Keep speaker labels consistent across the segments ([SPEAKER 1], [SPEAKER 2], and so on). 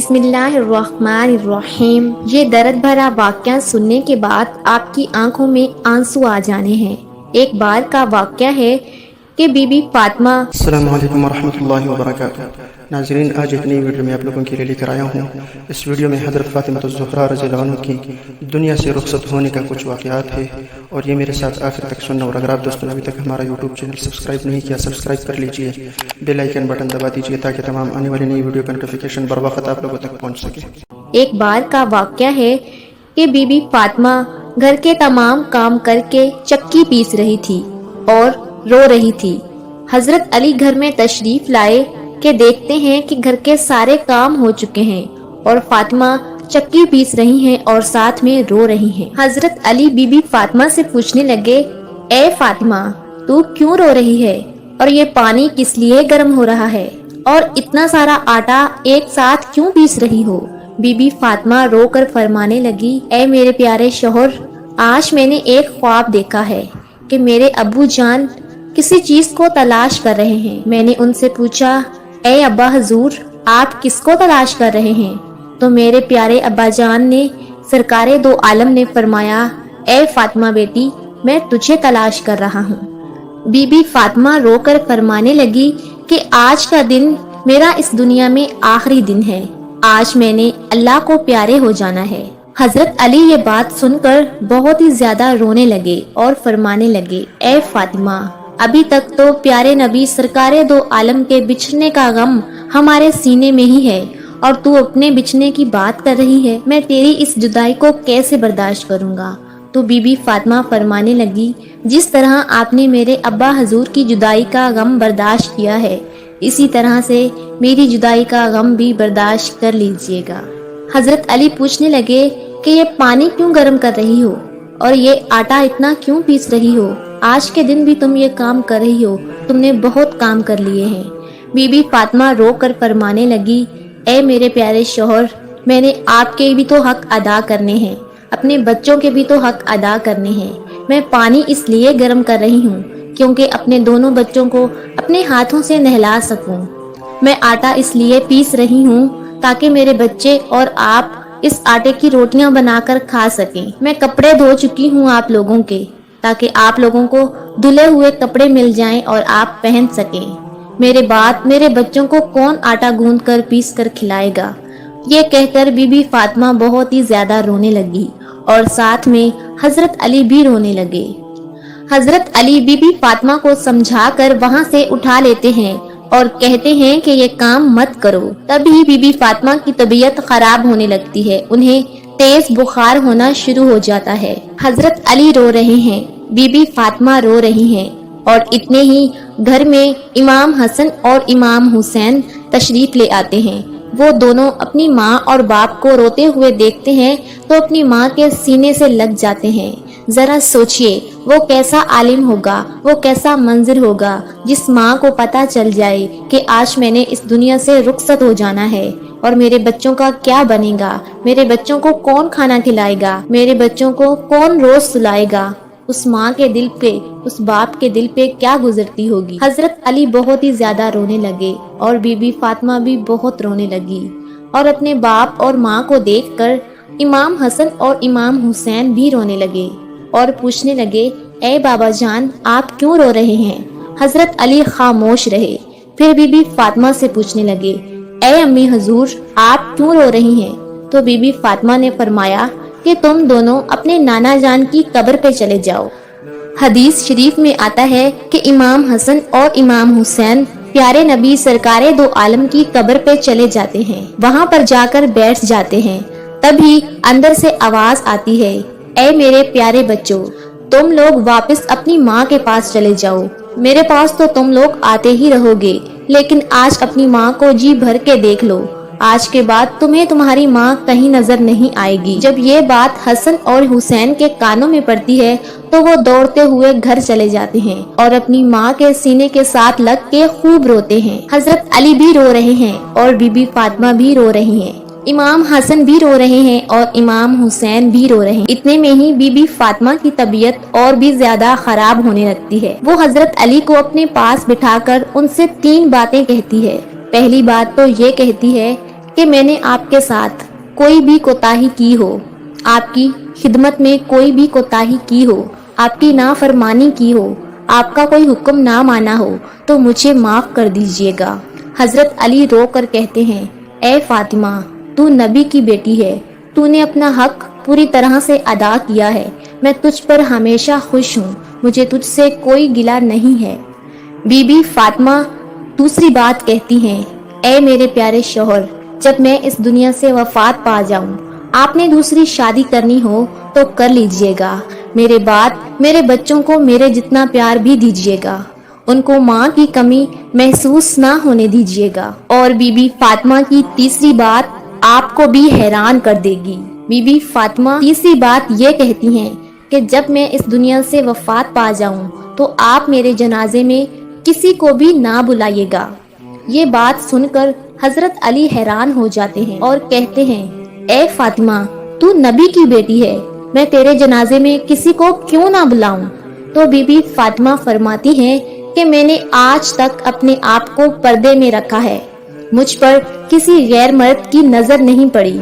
[SPEAKER 1] बिस्मिल्लाहिर्रहमानिर्रहीम। ये दर्द भरा वाक़या सुनने के बाद आपकी आंखों में आंसू आ जाने हैं। एक बार का वाक़या है कि बीबी फातिमा।
[SPEAKER 2] अस्सलामु अलैकुम वरहमतुल्लाहि वबरकातुहू। नाज़रीन, आज एक नई वीडियो में आप लोगों के लिए लेकर आया हूँ। इस वीडियो में हज़रत फ़ातिमा ज़हरा रज़ियल्लाहु अन्हा की दुनिया से रुखसत होने का कुछ वाक़यात है, और ये मेरे साथ आखिर तक सुनना। और अगर आप दोस्तों ने अभी तक हमारा यूट्यूब चैनल सब्सक्राइब नहीं किया, सब्सक्राइब कर लीजिए, बेल आइकन बटन दबा दीजिए ताकि तमाम आने वाली नई वीडियो का नोटिफिकेशन बर वक्त आप लोगों तक पहुँच सके।
[SPEAKER 1] एक बार का वाक़या है कि बीबी फातिमा घर के तमाम काम करके चक्की पीस रही थी और रो रही थी। हजरत अली घर में तशरीफ लाए कि देखते हैं कि घर के सारे काम हो चुके हैं और फातिमा चक्की पीस रही हैं और साथ में रो रही हैं। हजरत अली बीबी फातिमा से पूछने लगे, ए फातिमा, तू क्यों रो रही है और ये पानी किस लिए गर्म हो रहा है और इतना सारा आटा एक साथ क्यों पीस रही हो? बीबी फातिमा रोकर फरमाने लगी, ए मेरे प्यारे शोहर, आज मैंने एक ख्वाब देखा है कि मेरे अब्बू जान किसी चीज को तलाश कर रहे हैं। मैंने उनसे पूछा, ए अब्बा हजूर, आप किसको तलाश कर रहे हैं? तो मेरे प्यारे अब्बा जान ने सरकारे दो आलम ने फरमाया, ए फातिमा बेटी, मैं तुझे तलाश कर रहा हूँ। बीबी फातिमा रोकर फरमाने लगी कि आज का दिन मेरा इस दुनिया में आखिरी दिन है। आज मैंने अल्लाह को प्यारे हो जाना है। हजरत अली ये बात सुनकर बहुत ही ज्यादा रोने लगे और फरमाने लगे, ए फातिमा, अभी तक तो प्यारे नबी सरकारे दो आलम के बिछड़ने का गम हमारे सीने में ही है और तू अपने बिछड़ने की बात कर रही है। मैं तेरी इस जुदाई को कैसे बर्दाश्त करूंगा? तो बीबी फातिमा फरमाने लगी, जिस तरह आपने मेरे अब्बा हजूर की जुदाई का गम बर्दाश्त किया है, इसी तरह से मेरी जुदाई का गम भी बर्दाश्त कर लीजिएगा। हजरत अली पूछने लगे कि ये पानी क्यों गर्म कर रही हो और ये आटा इतना क्यों पीस रही हो? आज के दिन भी तुम ये काम कर रही हो, तुमने बहुत काम कर लिए हैं। बीबी फातिमा रो कर फरमाने लगी, ए मेरे प्यारे शोहर, मैंने आपके भी तो हक अदा करने हैं, अपने बच्चों के भी तो हक अदा करने हैं। मैं पानी इसलिए गर्म कर रही हूँ क्योंकि अपने दोनों बच्चों को अपने हाथों से नहला सकूं। मैं आटा इसलिए पीस रही हूँ ताकि मेरे बच्चे और आप इस आटे की रोटियां बनाकर खा सकें। मैं कपड़े धो चुकी हूँ आप लोगों के, ताकि आप लोगों को धुले हुए कपड़े मिल जाएं और आप पहन सकें। मेरे बाद मेरे बच्चों को कौन आटा गूंद कर पीस कर खिलाएगा? ये कहकर बीबी फातिमा बहुत ही ज्यादा रोने लगी और साथ में हजरत अली भी रोने लगे। हजरत अली बीबी फातिमा को समझाकर वहाँ से उठा लेते हैं और कहते हैं कि ये काम मत करो। तभी बीबी फातिमा की तबीयत खराब होने लगती है, उन्हें तेज बुखार होना शुरू हो जाता है। हजरत अली रो रहे हैं, बीबी फातिमा रो रही हैं और इतने ही घर में इमाम हसन और इमाम हुसैन तशरीफ ले आते हैं। वो दोनों अपनी माँ और बाप को रोते हुए देखते हैं तो अपनी माँ के सीने से लग जाते हैं। जरा सोचिए, वो कैसा आलिम होगा, वो कैसा मंजर होगा जिस माँ को पता चल जाए कि आज मैंने इस दुनिया से रुखसत हो जाना है और मेरे बच्चों का क्या बनेगा? मेरे बच्चों को कौन खाना खिलाएगा? मेरे बच्चों को कौन रोज सुलाएगा? उस माँ के दिल पे, उस बाप के दिल पे क्या गुजरती होगी? हजरत अली बहुत ही ज्यादा रोने लगे और बीबी फातिमा भी बहुत रोने लगी और अपने बाप और माँ को देखकर इमाम हसन और इमाम हुसैन भी रोने लगे और पूछने लगे, ए बाबा जान, आप क्यों रो रहे हैं? हजरत अली खामोश रहे। फिर बीबी फातिमा से पूछने लगे, ए अम्मी हजूर, आप क्यों रो रही हैं? तो बीबी फातिमा ने फरमाया कि तुम दोनों अपने नाना जान की कब्र पे चले जाओ। हदीस शरीफ में आता है कि इमाम हसन और इमाम हुसैन प्यारे नबी सरकारे दो आलम की कब्र पे चले जाते हैं। वहाँ पर जाकर बैठ जाते हैं। तभी अंदर से आवाज आती है, ए मेरे प्यारे बच्चों, तुम लोग वापस अपनी माँ के पास चले जाओ। मेरे पास तो तुम लोग आते ही रहोगे, लेकिन आज अपनी माँ को जी भर के देख लो। आज के बाद तुम्हें तुम्हारी माँ कहीं नजर नहीं आएगी। जब ये बात हसन और हुसैन के कानों में पड़ती है तो वो दौड़ते हुए घर चले जाते हैं और अपनी माँ के सीने के साथ लग के खूब रोते हैं। हजरत अली भी रो रहे हैं और बीबी फातिमा भी रो रही हैं। इमाम हसन भी रो रहे हैं और इमाम हुसैन भी रो रहे हैं। इतने में ही बीबी फातिमा की तबीयत और भी ज्यादा खराब होने लगती है। वो हजरत अली को अपने पास बिठाकर उनसे 3 बातें कहती है। पहली बात तो ये कहती है کہ میں نے آپ کے ساتھ کوئی بھی کوتاہی کی ہو، آپ کی خدمت میں کوئی بھی کوتاہی کی ہو، آپ کی نافرمانی کی ہو، آپ کا کوئی حکم نہ مانا ہو تو مجھے معاف کر دیجیے گا۔ حضرت علی رو کر کہتے ہیں، اے فاطمہ، تو نبی کی بیٹی ہے، تو نے اپنا حق پوری طرح سے ادا کیا ہے، میں تجھ پر ہمیشہ خوش ہوں، مجھے تجھ سے کوئی گلہ نہیں ہے۔ بی بی فاطمہ دوسری بات کہتی ہیں، اے میرے پیارے شوہر، جب میں اس دنیا سے وفات پا جاؤں، آپ نے دوسری شادی کرنی ہو تو کر لیجئے گا، میرے بعد میرے بچوں کو میرے جتنا پیار بھی دیجئے گا، ان کو ماں کی کمی محسوس نہ ہونے دیجئے گا۔ اور بی بی فاطمہ کی تیسری بات آپ کو بھی حیران کر دے گی۔ بی بی فاطمہ تیسری بات یہ کہتی ہیں کہ جب میں اس دنیا سے وفات پا جاؤں تو آپ میرے جنازے میں کسی کو بھی نہ بلائیے گا۔ یہ بات سن کر حضرت علی حیران ہو جاتے ہیں اور کہتے ہیں، اے فاطمہ، تو نبی کی بیٹی ہے، میں تیرے جنازے میں کسی کو کیوں نہ بلاؤں؟ تو بی بی فاطمہ فرماتی ہیں کہ میں نے آج تک اپنے آپ کو پردے میں رکھا ہے، مجھ پر کسی غیر مرد کی نظر نہیں پڑی،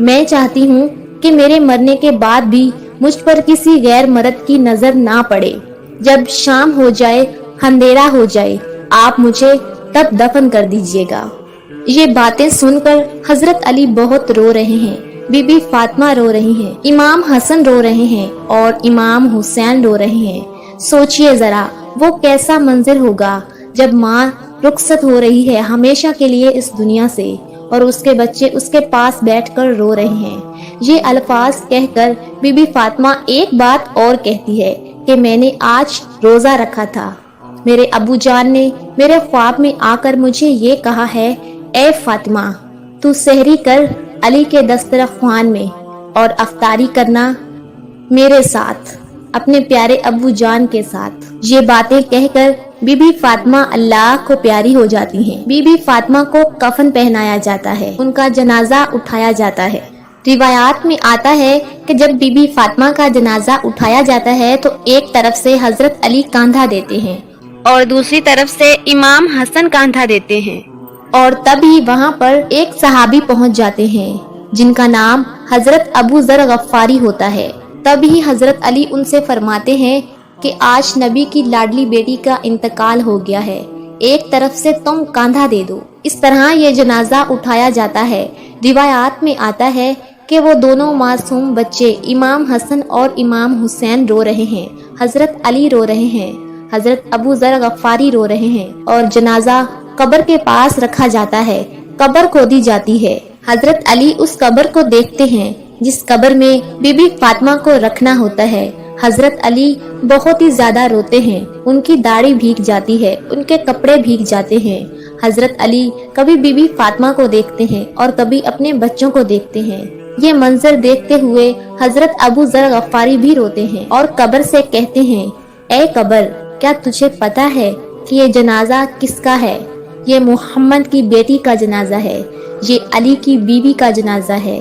[SPEAKER 1] میں چاہتی ہوں کہ میرے مرنے کے بعد بھی مجھ پر کسی غیر مرد کی نظر نہ پڑے، جب شام ہو جائے، اندھیرا ہو جائے، آپ مجھے تب دفن کر دیجیے گا۔ یہ باتیں سن کر حضرت علی بہت رو رہے ہیں، بی بی فاطمہ رو رہی ہیں، امام حسن رو رہے ہیں اور امام حسین رو رہے ہیں۔ سوچئے ذرا وہ کیسا منظر ہوگا جب ماں رخصت ہو رہی ہے ہمیشہ کے لیے اس دنیا سے، اور اس کے بچے اس کے پاس بیٹھ کر رو رہے ہیں۔ یہ الفاظ کہہ کر بی بی فاطمہ ایک بات اور کہتی ہے کہ میں نے آج روزہ رکھا تھا، میرے ابو جان نے میرے خواب میں آ کر مجھے یہ کہا ہے، اے فاطمہ، تو سحری کر علی کے دسترخوان میں اور افطاری کرنا میرے ساتھ، اپنے پیارے ابو جان کے ساتھ۔ یہ باتیں کہہ کر بی بی فاطمہ اللہ کو پیاری ہو جاتی ہیں۔ بی بی فاطمہ کو کفن پہنایا جاتا ہے، ان کا جنازہ اٹھایا جاتا ہے۔ روایات میں آتا ہے کہ جب بی بی فاطمہ کا جنازہ اٹھایا جاتا ہے تو ایک طرف سے حضرت علی کاندھا دیتے ہیں اور دوسری طرف سے امام حسن کاندھا دیتے ہیں، اور تبھی وہاں پر ایک صحابی پہنچ جاتے ہیں جن کا نام حضرت ابو ذر غفاری ہوتا ہے۔ تبھی حضرت علی ان سے فرماتے ہیں کہ آج نبی کی لاڈلی بیٹی کا انتقال ہو گیا ہے، ایک طرف سے تم کاندھا دے دو۔ اس طرح یہ جنازہ اٹھایا جاتا ہے۔ روایات میں آتا ہے کہ وہ دونوں معصوم بچے امام حسن اور امام حسین رو رہے ہیں، حضرت علی رو رہے ہیں، حضرت ابو ذر غفاری رو رہے ہیں، اور جنازہ قبر کے پاس رکھا جاتا ہے، قبر کھودی جاتی ہے۔ حضرت علی اس قبر کو دیکھتے ہیں جس قبر میں بی بی فاطمہ کو رکھنا ہوتا ہے۔ حضرت علی بہت ہی زیادہ روتے ہیں، ان کی داڑھی بھیگ جاتی ہے، ان کے کپڑے بھیگ جاتے ہیں۔ حضرت علی کبھی بی بی فاطمہ کو دیکھتے ہیں اور کبھی اپنے بچوں کو دیکھتے ہیں۔ یہ منظر دیکھتے ہوئے حضرت ابو ذر غفاری بھی روتے ہیں اور قبر سے کہتے ہیں، اے قبر، کیا تجھے پتا ہے کہ یہ جنازہ کس کا ہے؟ یہ محمد کی بیٹی کا جنازہ ہے، یہ علی کی بیوی کا جنازہ ہے،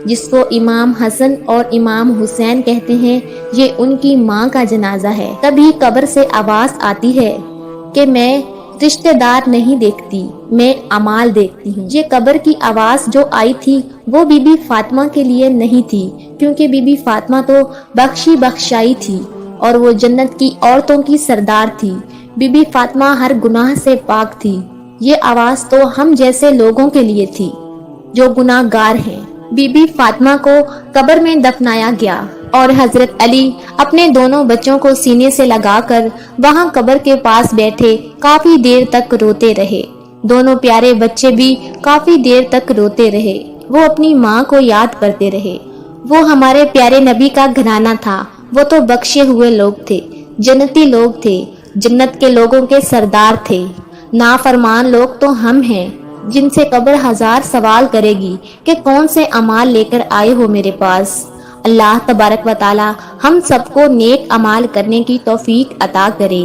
[SPEAKER 1] جس کو امام حسن اور امام حسین کہتے ہیں، یہ ان کی ماں کا جنازہ ہے۔ تبھی قبر سے آواز آتی ہے کہ میں رشتہ دار نہیں دیکھتی، میں اعمال دیکھتی ہوں۔ یہ قبر کی آواز جو آئی تھی وہ بی بی فاطمہ کے لیے نہیں تھی، کیونکہ بی بی فاطمہ تو بخشی بخشائی تھی اور وہ جنت کی عورتوں کی سردار تھی۔ بی بی فاطمہ ہر گناہ سے پاک تھی۔ یہ آواز تو ہم جیسے لوگوں کے لیے تھی جو گناہ گار ہیں۔ بی بی فاطمہ کو قبر میں دفنایا گیا اور حضرت علی اپنے دونوں بچوں کو سینے سے لگا کر وہاں قبر کے پاس بیٹھے کافی دیر تک روتے رہے۔ دونوں پیارے بچے بھی کافی دیر تک روتے رہے، وہ اپنی ماں کو یاد کرتے رہے۔ وہ ہمارے پیارے نبی کا گھرانہ تھا، وہ تو بخشے ہوئے لوگ تھے، جنتی لوگ تھے، جنت کے لوگوں کے سردار تھے۔ نافرمان لوگ تو ہم ہیں جن سے قبر ہزار سوال کرے گی کہ کون سے اعمال لے کر آئے ہو میرے پاس۔ اللہ تبارک و تعالی ہم سب کو نیک اعمال کرنے کی توفیق عطا کرے۔